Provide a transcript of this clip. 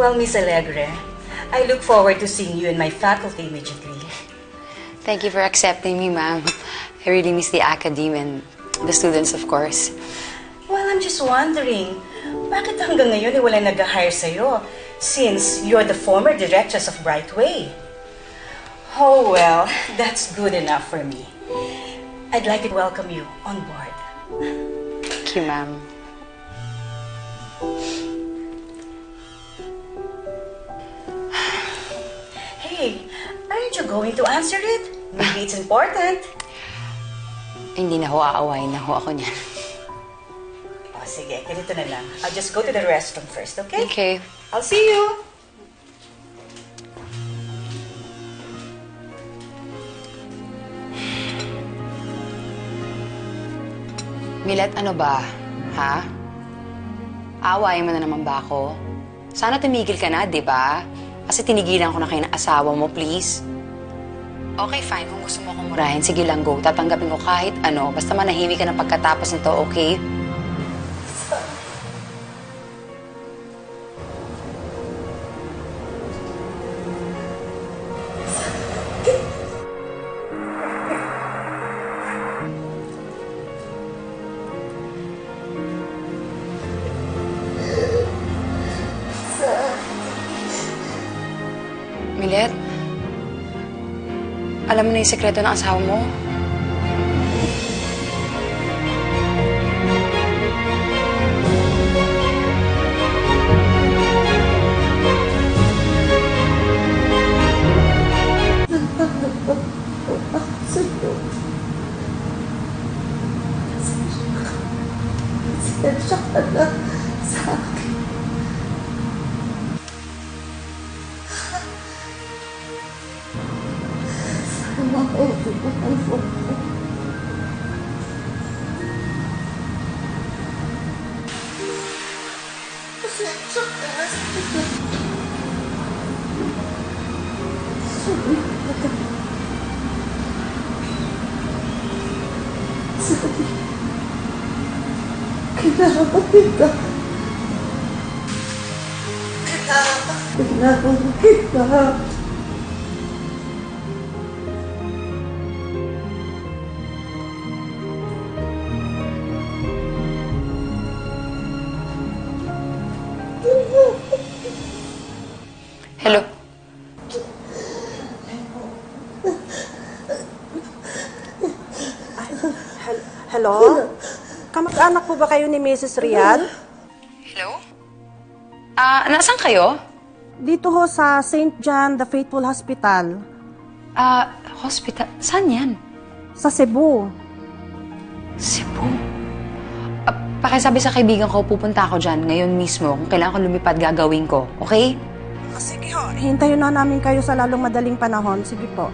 Well, Miss Alegre, I look forward to seeing you in my faculty immediately. Thank you for accepting me, ma'am. I really miss the academe and the students, of course. Well, I'm just wondering, bakit hanggang ngayon wala nag-hire sa'yo since you're the former directress of Brightway? Oh, well, that's good enough for me. I'd like to welcome you on board. Thank you, ma'am. Hey, aren't you going to answer it? Maybe it's important. Hindi na ho, aawain na ho ako niyan. O, sige, ganito na lang. I'll just go to the restroom first, okay? Okay. I'll see you. Milet, ano ba? Ha? Aawain mo na naman ba ako? Sana tumigil ka na, di ba? Kasi tinigilan ko na kayo ng asawa mo, please. Okay, fine. Kung gusto mo akong murahin, sige lang, go. Tatanggapin ko kahit ano. Basta manahimik ka na pagkatapos nito, okay? Milet, alam mo na yung sekreto ng asawa mo? Pasensya ka na sa akin. Sana makuha mo ang phone ko. Pasensya ka na. Sorry. Sorry. Kailangan kita. Kailangan kita. Hello? Hello? Kamag-anak po ba kayo ni Mrs. Riyadh? Hello? Nasaan kayo? Dito ho sa St. John the Faithful Hospital. Hospital? Saan yan? Sa Cebu. Cebu? Pakisabi sa kaibigan ko, pupunta ako dyan ngayon mismo. Kung kailangan ko lumipad, gagawin ko. Okay? Sige ho, hintayin na namin kayo sa lalong madaling panahon. Sige po.